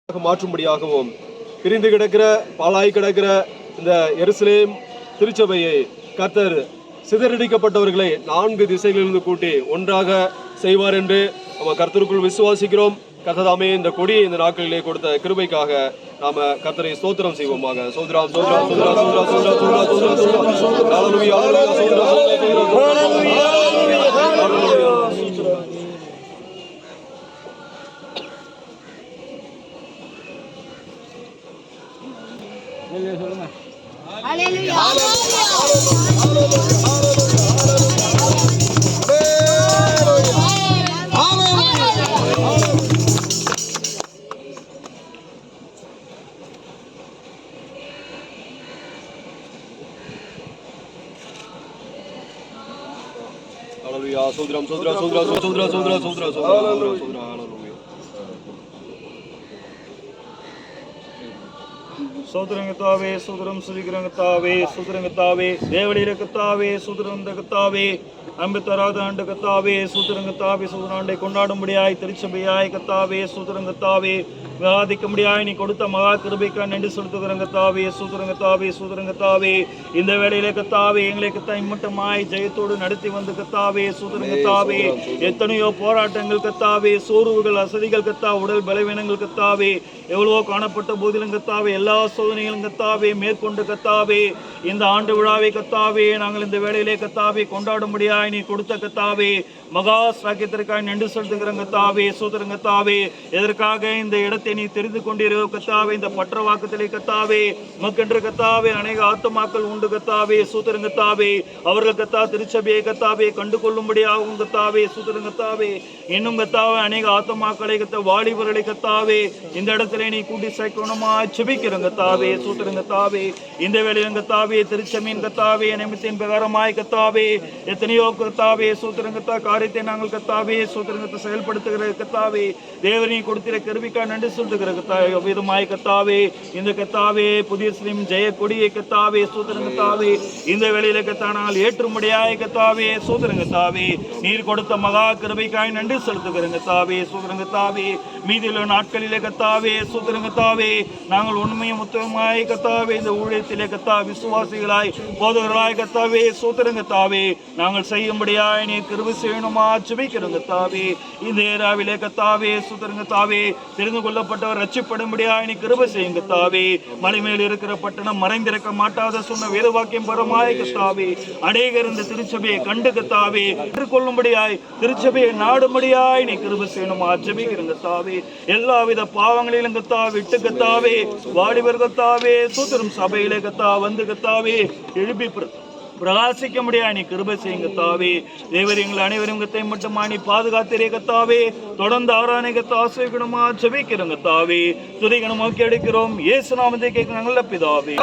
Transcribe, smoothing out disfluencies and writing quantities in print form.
மாற்றும்படியாகவும் பிரிந்து கிடக்கிற பாழாய் கிடக்கிற இந்த எருசலேம் திருச்சபையை கர்த்தர் சிதறடிக்கப்பட்டவர்களை 4 திசைகளிலிருந்து கூட்டி ஒன்றாக செய்வார் என்று நம்ம கர்த்தருக்குள் விசுவாசிக்கிறோம். கர்த்ததாமே இந்த கொடியை இந்த நாட்களிலே கொடுத்த கிருபைக்காக நாம கர்த்தரை ஸ்தோத்திரம் செய்வோமாக. சோத்ராம் சோத்ரா சோத்ரா சோத்ரா சோத்ரா சோத்ரா சோத்ரா சோத்ரா ஹல்லேலூயா Sodram Sodra Sodra Sodra Sodra Sodra Sodra Sodra Hallelujah. சோதரங்கத்தாவே சோதரம் சுதிகரங்கத்தாவே சோதரங்கத்தாவே தேவடிரங்கத்தாவே சோதரங்கத்தாவே அன்பு தராத ஆண்டு கத்தாவே சூத்திரங்கத்தாவே சூதராண்டை கொண்டாடும்படியாய் திருச்சபையாய் கத்தாவே சூத்திரங்கத்தாவே விவாதிக்கும்படியாய் நீ கொடுத்த மகா கிருபைக்கா நன்றி செலுத்துகிறங்கத்தாவே சூத்திரங்கத்தாவே சூத்திரங்கத்தாவே இந்த வேளையிலே கத்தாவே எங்களை கத்தா இம்மட்டமாய் ஜெயத்தோடு நடத்தி வந்து கத்தாவே சூத்திரங்கத்தாவே எத்தனையோ போராட்டங்கள் கத்தாவே சோர்வுகள் அசதிகள் கத்தா உடல் பலவீனங்கள் கத்தாவே எவ்வளவோ காணப்பட்ட போதிலும் கத்தாவே எல்லா சோதனைகளும் கத்தாவே மேற்கொண்டு கத்தாவே இந்த ஆண்டு விழாவை கத்தாவே நாங்கள் இந்த வேளையிலே கத்தாவே கொண்டாடும்படியாய் நீ கொடுத்த கத்தாவே மகா சாக்கியத்திற்காக நன்றி செலுத்துகிறங்க கத்தாவே சூத்திரங்கத்தாவே எதற்காக இந்த இடத்தை நீ தெரிந்து கொண்டிருக்க கத்தாவே இந்த பற்றவாக்கத்திலே கத்தாவே மக்கென்று கத்தாவே அநேக ஆத்துமாக்கள் உண்டு கத்தாவே சூத்திரங்கத்தாவே அவர்கள் கத்தா திருச்சபையை கத்தாவே கண்டு கொள்ளும்படியாகும் கத்தாவே சூத்திரங்கத்தாவே இன்னும் கத்தாவே அநேக ஆத்துமாக்களை கத்த வாலிபர்களை கத்தாவே இந்த இடத்துல நீ கூட்டி சேர்க்கணுமா செபிக்கிறங்க கத்தாவே சூத்திரங்கத்தாவே இந்த வேளையிலும் கத்தாவே திருச்சபையின் கத்தாவே நிமித்தின் பிரகாரமாய் கத்தாவே எத்தனையோ கத்தாவே சூத்திரங்கத்தா காரியத்தை நாங்கள் கத்தாவே சூத்திரங்கத்தை செயல்படுத்துகிற கத்தாவே தேவனை கொடுத்திர கருவிக்கா நன்றி சொல்லுகிற கத்தாவே விதமாய் கத்தாவே இந்த கத்தாவே புதிய ஸ்ரீம் ஜெய கொடியை கத்தாவே சூத்திரங்கத்தாவே இந்த வேளையில கத்தா நாங்கள் ஏற்றும்படியாய் கத்தாவே சூத்திரங்கத்தாவே நீர் கொடுத்த மகா கருவிக்காய் நன்றி செலுத்துகிற கத்தாவே சூத்திரங்கத்தாவே மீதியுள்ள நாட்களிலே கத்தாவே சூத்திரங்கத்தாவே நாங்கள் உண்மையும் உத்தமமாய் கத்தாவே இந்த ஊழியத்திலே கத்தா விசுவாசிகளாய் போதகர்களாய் கத்தாவே சூத்திரங்கத்தாவே நாங்கள் செய்யும்படியாய் நீ கிருபை செய்யணுமா ஜெபிக்கிறோம் கத்தாவே இந்த ஏராவிலே கத்தாவே சூத்திரங்கத்தாவே தெரிந்து கொள்ளப்பட்டவர் ரட்சிப்படும்படியாய் நீ கிருபை செய்யும் கத்தாவே மலை மேல் இருக்கிற பட்டணம் மறைந்திருக்க மாட்டாத சொன்ன வேத வாக்கியம் பரமாய் கத்தாவே அநேகர் இந்த திருச்சபையை கண்டு கத்தாவே கொள்ளும்படியாய் திருச்சபையை நாடும்படியாய் நீ கிருபை செய்யணுமா ஜெபிக்கிறோம் கத்தாவே எல்லாவித பாவங்களிலும் கத்தா விட்டு கத்தாவே வாலிபர் கத்தாவே சூத்திரம் சபையிலே கத்தா வந்து கத்தாவே எழுப்பி பிரகாசிக்க முடியாது நீ கிருபை செய்யுங்க கத்தாவே தேவர் எங்கள் அனைவரும் கத்தை மட்டுமா நீ பாதுகாத்திரே கத்தாவே தொடர்ந்து ஆராதனை கத்த ஆசைக்கணுமா ஜெபிக்கிறோம் கத்தாவே துதிகணம் நோக்கி எடுக்கிறோம் இயேசு நாமத்தை கேட்க நல்ல பிதாவே.